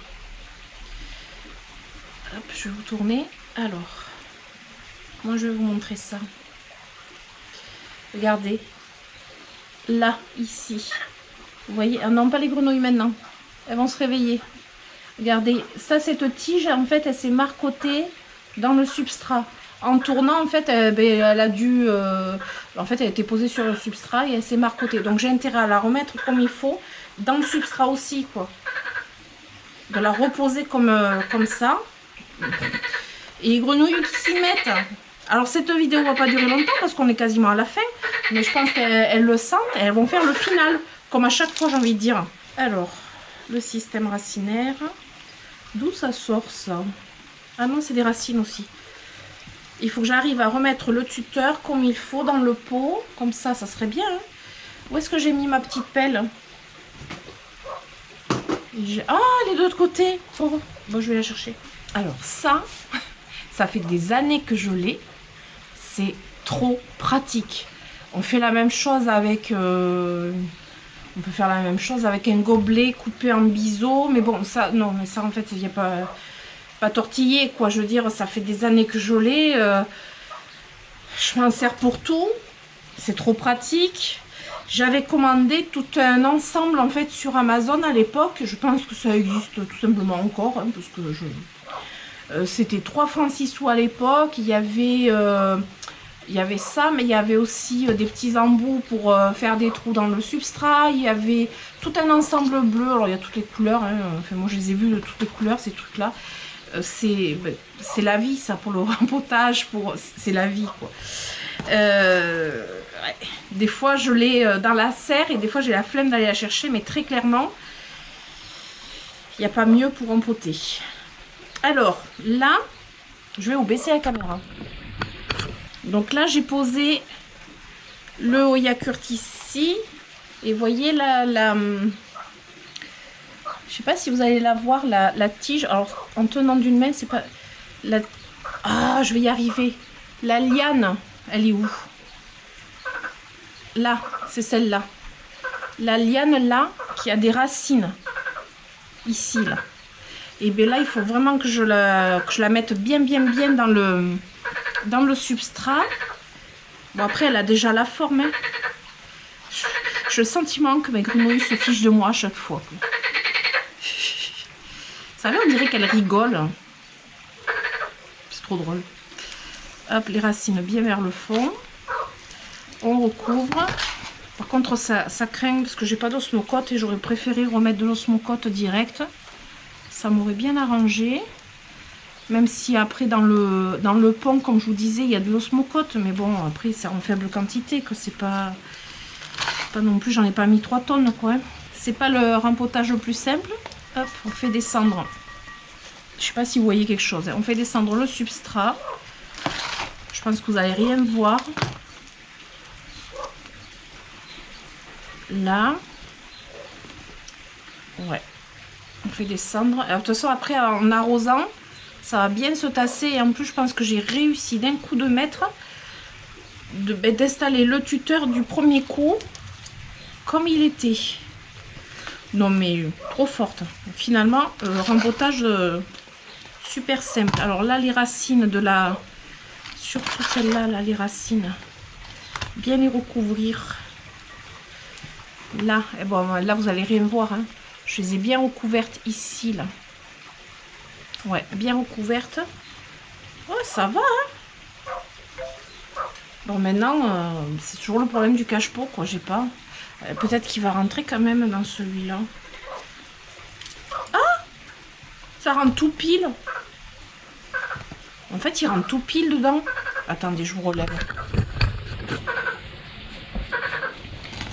Hop, je vais vous tourner. Alors, moi je vais vous montrer ça. Regardez. Là, ici. Vous voyez, ah non, pas les grenouilles maintenant. Elles vont se réveiller. Regardez, ça, cette tige, en fait, elle s'est marcotée dans le substrat. En tournant, en fait, elle a dû... en fait, elle était posée sur le substrat et elle s'est marcotée. Donc, j'ai intérêt à la remettre comme il faut dans le substrat aussi, quoi. De la reposer comme ça. Et les grenouilles qui s'y mettent. Alors cette vidéo va pas durer longtemps parce qu'on est quasiment à la fin. Mais je pense qu'elles le sentent et elles vont faire le final. Comme à chaque fois j'ai envie de dire. Alors, le système racinaire. D'où ça sort ça? Ah non, c'est des racines aussi. Il faut que j'arrive à remettre le tuteur comme il faut dans le pot. Comme ça serait bien. Hein. Où est-ce que j'ai mis ma petite pelle? Ah, elle est de l'autre côté. Oh, bon, je vais la chercher. Alors ça, ça fait des années que je l'ai. C'est trop pratique. On fait la même chose avec... on peut faire la même chose avec un gobelet coupé en biseau. Mais bon, ça, non, mais ça en fait, il n'y a pas tortillé, quoi. Je veux dire, ça fait des années que je l'ai. Je m'en sers pour tout. C'est trop pratique. J'avais commandé tout un ensemble en fait sur Amazon à l'époque. Je pense que ça existe tout simplement encore. Hein, parce que c'était 3 francs 6 sous à l'époque. Il y avait ça, mais il y avait aussi des petits embouts pour faire des trous dans le substrat. Il y avait tout un ensemble bleu. Alors il y a toutes les couleurs. Hein. Enfin, moi je les ai vus de toutes les couleurs, ces trucs-là. C'est la vie, ça, pour le rempotage. C'est la vie, quoi. Ouais. Des fois je l'ai dans la serre et des fois j'ai la flemme d'aller la chercher, mais très clairement il n'y a pas mieux pour rempoter. Alors là je vais vous baisser la caméra. Donc là j'ai posé le Hoya Kurt ici et voyez je sais pas si vous allez la voir, la tige. Alors en tenant d'une main, c'est pas la... Ah, je vais y arriver. La liane, elle est où? Là, c'est celle-là. La liane là, qui a des racines. Ici, là. Et bien là, il faut vraiment que je la mette bien dans le substrat. Bon, après, elle a déjà la forme. Hein. J'ai le sentiment que mes grenouilles se fichent de moi à chaque fois. Ça va, on dirait qu'elle rigole. C'est trop drôle. Hop, les racines bien vers le fond. On recouvre. Par contre, ça craint parce que j'ai pas d'osmocote et j'aurais préféré remettre de l'osmocote direct. Ça m'aurait bien arrangé. Même si après, dans le pont, comme je vous disais, il y a de l'osmocote. Mais bon, après, c'est en faible quantité. Que c'est pas non plus, j'en ai pas mis 3 tonnes, quoi. C'est pas le rempotage le plus simple. Hop, on fait descendre. Je sais pas si vous voyez quelque chose. On fait descendre le substrat. Je pense que vous n'allez rien voir. Là. Ouais. On fait descendre. Alors, de toute façon, après, en arrosant, ça va bien se tasser. Et en plus, je pense que j'ai réussi d'un coup de maître d'installer le tuteur du premier coup comme il était. Non, mais trop forte. Finalement, rempotage super simple. Alors là, les racines de la... Surtout celle-là, là, les racines. Bien les recouvrir. Là, et bon, là, vous allez rien voir. Hein. Je les ai bien recouvertes ici, là. Ouais, bien recouvertes. Oh, ça va, hein. Bon, maintenant, c'est toujours le problème du cache-pot, quoi. J'ai pas... peut-être qu'il va rentrer quand même dans celui-là. Ah! Ça rentre tout pile. En fait, il rentre tout pile dedans. Attendez, je vous relève.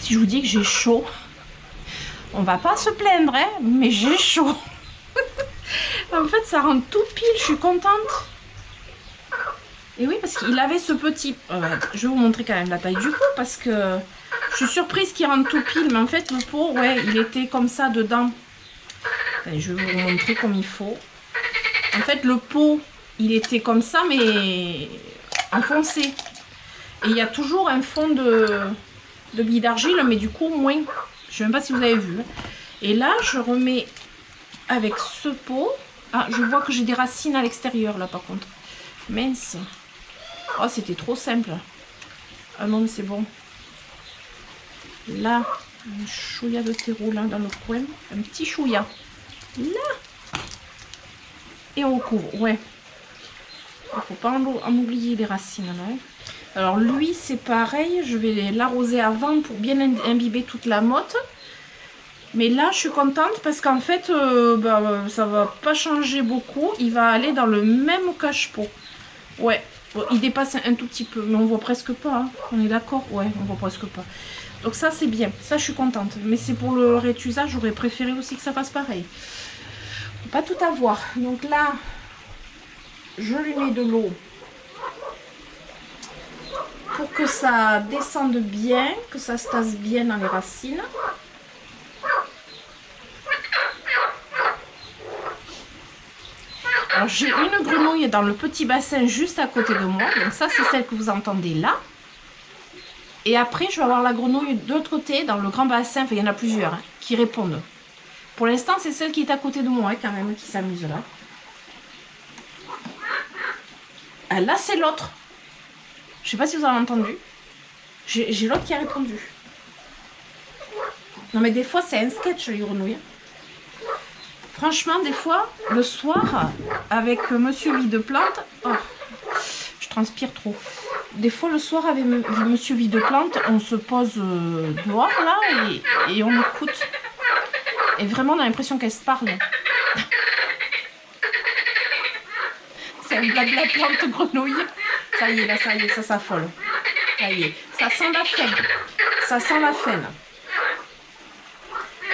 Si je vous dis que j'ai chaud, on va pas se plaindre, hein, mais j'ai chaud. En fait, ça rentre tout pile, je suis contente. Et oui, parce qu'il avait ce petit... je vais vous montrer quand même la taille du pot, parce que je suis surprise qu'il rentre tout pile. Mais en fait, le pot, ouais, il était comme ça dedans. Allez, je vais vous montrer comme il faut. En fait, le pot, il était comme ça, mais enfoncé. Et il y a toujours un fond de billes d'argile, mais du coup, moins. Je sais même pas si vous avez vu. Et là, je remets avec ce pot. Ah, je vois que j'ai des racines à l'extérieur, là, par contre. Mince. Oh, c'était trop simple. Ah non, mais c'est bon. Là, un chouïa de terreau, là, dans le coin. Un petit chouïa. Là. Et on recouvre, ouais. Il ne faut pas en oublier les racines, là. Hein. Alors, lui, c'est pareil. Je vais l'arroser avant pour bien imbiber toute la motte. Mais là, je suis contente parce qu'en fait, ça va pas changer beaucoup. Il va aller dans le même cache-pot. Ouais, bon, il dépasse un tout petit peu, mais on voit presque pas. Hein. On est d'accord? Ouais, on voit presque pas. Donc ça, c'est bien. Ça, je suis contente. Mais c'est pour le rétusage, j'aurais préféré aussi que ça fasse pareil. Faut pas tout avoir. Donc là, je lui mets de l'eau pour que ça descende bien, que ça se tasse bien dans les racines. Alors j'ai une grenouille dans le petit bassin juste à côté de moi. Donc ça, c'est celle que vous entendez là. Et après, je vais avoir la grenouille de l'autre côté, dans le grand bassin. Enfin, il y en a plusieurs hein, qui répondent. Pour l'instant, c'est celle qui est à côté de moi, hein, quand même, qui s'amuse là. Ah, là, c'est l'autre. Je sais pas si vous avez entendu. J'ai l'autre qui a répondu. Non, mais des fois, c'est un sketch, les grenouilles. Franchement, des fois, le soir, avec Monsieur Vide-Plante... Oh, je transpire trop. Des fois, le soir, avec Monsieur Vide-Plante, on se pose dehors, là, et on écoute. Et vraiment, on a l'impression qu'elle se parle. C'est un blabla plante grenouille. Ça y est, là, ça y est, ça s'affole. Ça y est, ça sent la faine. Ça sent la faine.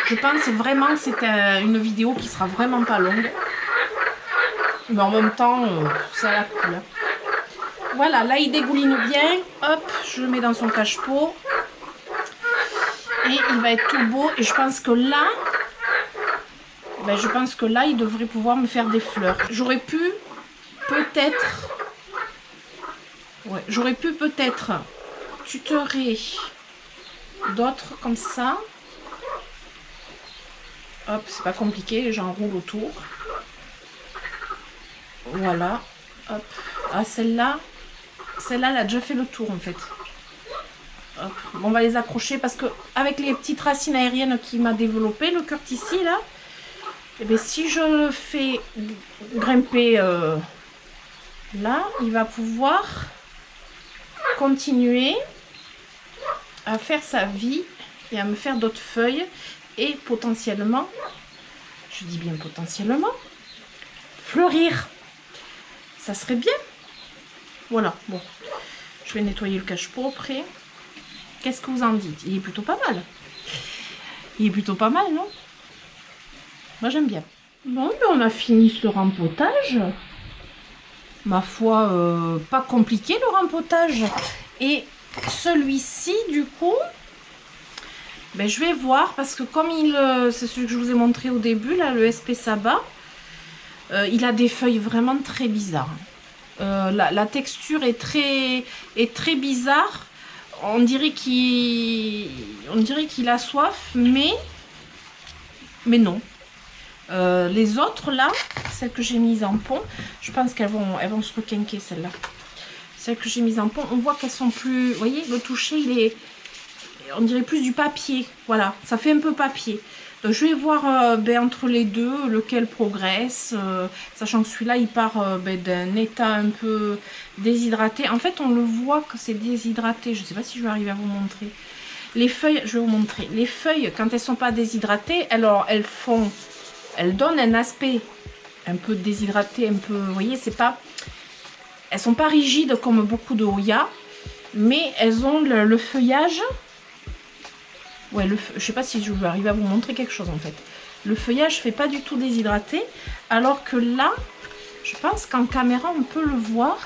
Je pense vraiment que c'est une vidéo qui sera vraiment pas longue. Mais en même temps, ça la coule. Voilà, là, il dégouline bien. Hop, je le mets dans son cache-pot. Et il va être tout beau. Et je pense que là... il devrait pouvoir me faire des fleurs. J'aurais pu peut-être... Ouais, j'aurais pu peut-être tutorer d'autres comme ça. Hop, c'est pas compliqué, j'enroule autour. Voilà. Hop. Ah, celle-là, elle a déjà fait le tour en fait. Hop. Bon, on va les accrocher parce que avec les petites racines aériennes qu'il m'a développé, le curtici là, et bien si je le fais grimper là, il va pouvoir continuer à faire sa vie et à me faire d'autres feuilles et potentiellement, je dis bien potentiellement, fleurir. Ça serait bien. Voilà, bon. Je vais nettoyer le cache-pot après. Qu'est-ce que vous en dites? Il est plutôt pas mal. Il est plutôt pas mal, non? Moi, j'aime bien. Bon, ben on a fini ce rempotage. Ma foi, pas compliqué le rempotage. Et celui-ci, du coup, ben, je vais voir parce que comme c'est celui que je vous ai montré au début, là, le SP Saba, il a des feuilles vraiment très bizarres. La texture est très bizarre. On dirait qu'il a soif, mais non. Les autres là, celles que j'ai mises en pont, je pense qu'elles vont se requinquer celles-là. Celles que j'ai mises en pont, on voit qu'elles sont plus... Vous voyez, le toucher, on dirait plus du papier. Voilà, ça fait un peu papier. Donc je vais voir entre les deux lequel progresse, sachant que celui-là il part d'un état un peu déshydraté. En fait on le voit que c'est déshydraté, je ne sais pas si je vais arriver à vous montrer. Les feuilles, je vais vous montrer, les feuilles quand elles ne sont pas déshydratées, alors elles donnent un aspect un peu déshydraté, un peu, vous voyez, c'est pas, elles sont pas rigides comme beaucoup de Hoya, mais elles ont le feuillage. Ouais, je sais pas si je vais arriver à vous montrer quelque chose en fait. Le feuillage ne fait pas du tout déshydraté. Alors que là, je pense qu'en caméra, on peut le voir.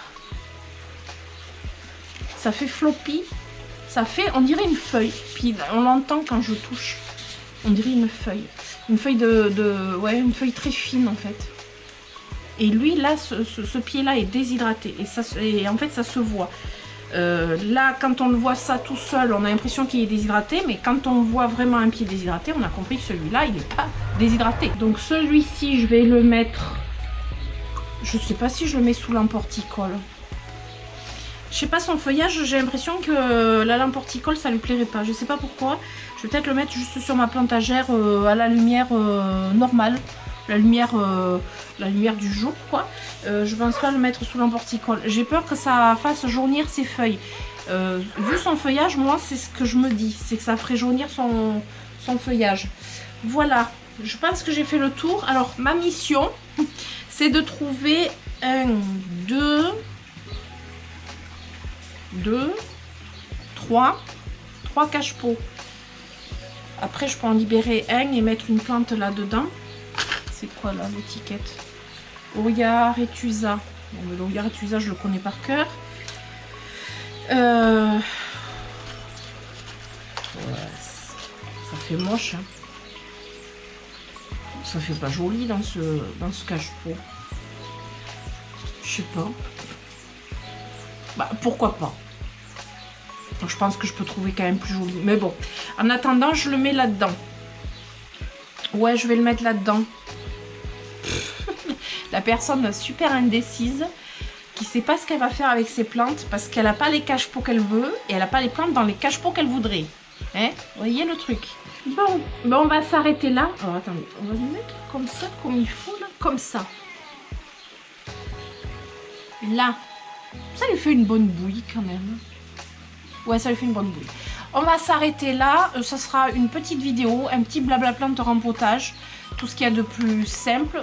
Ça fait floppy. Ça fait, on dirait une feuille. Puis on l'entend quand je touche. On dirait une feuille. Une feuille ouais, une feuille très fine en fait. Et lui, là, ce pied-là est déshydraté. Et en fait, ça se voit. Là, quand on le voit ça tout seul, on a l'impression qu'il est déshydraté, mais quand on voit vraiment un pied déshydraté, on a compris que celui-là, il n'est pas déshydraté. Donc celui-ci, je vais le mettre... Je sais pas si je le mets sous lampe horticole. Je sais pas, son feuillage, j'ai l'impression que la lampe horticole, ça lui plairait pas. Je sais pas pourquoi. Je vais peut-être le mettre juste sur ma plantagère à la lumière normale. La lumière du jour, quoi. Je pense pas le mettre sous lampe horticole. J'ai peur que ça fasse jaunir ses feuilles. Vu son feuillage, moi, c'est ce que je me dis. C'est que ça ferait jaunir son feuillage. Voilà, je pense que j'ai fait le tour. Alors, ma mission, c'est de trouver 3 cache-pots. Après, je peux en libérer un et mettre une plante là-dedans. C'est quoi là l'étiquette? Oya Retusa. Bon, mais l'Oya Retusa, je le connais par cœur. Ouais, ça fait moche. Hein. Ça fait pas joli dans ce cache-pot. Je sais pas. Bah, pourquoi pas. Donc, je pense que je peux trouver quand même plus joli. Mais bon, en attendant, je le mets là-dedans. Ouais, je vais le mettre là-dedans. La personne super indécise qui sait pas ce qu'elle va faire avec ses plantes parce qu'elle n'a pas les cache-pots qu'elle veut et elle n'a pas les plantes dans les cache-pots qu'elle voudrait. Hein? Vous voyez le truc? Bon, ben on va s'arrêter là. Alors attendez, on va le mettre comme ça, comme il faut là, comme ça. Là, ça lui fait une bonne bouillie quand même. Ouais, ça lui fait une bonne bouillie. On va s'arrêter là. Ça sera une petite vidéo, un petit blabla plante rempotage. Tout ce qu'il y a de plus simple,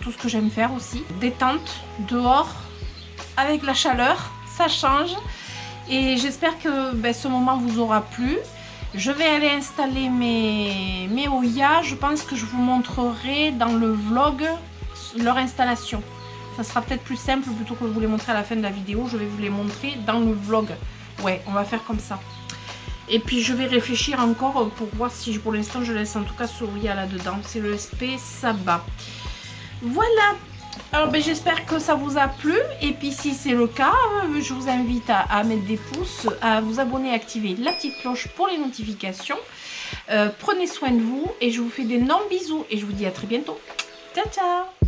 tout ce que j'aime faire aussi. Détente, dehors, avec la chaleur, ça change. Et j'espère que ce moment vous aura plu. Je vais aller installer mes Oya. Je pense que je vous montrerai dans le vlog leur installation. Ça sera peut-être plus simple plutôt que de vous les montrer à la fin de la vidéo. Je vais vous les montrer dans le vlog. Ouais, on va faire comme ça. Et puis je vais réfléchir encore pour voir si pour l'instant je laisse en tout cas ce Oya là-dedans. C'est le SP Saba. Voilà. Alors j'espère que ça vous a plu. Et puis si c'est le cas, je vous invite à mettre des pouces, à vous abonner, activer la petite cloche pour les notifications. Prenez soin de vous et je vous fais d'énormes bisous. Et je vous dis à très bientôt. Ciao ciao.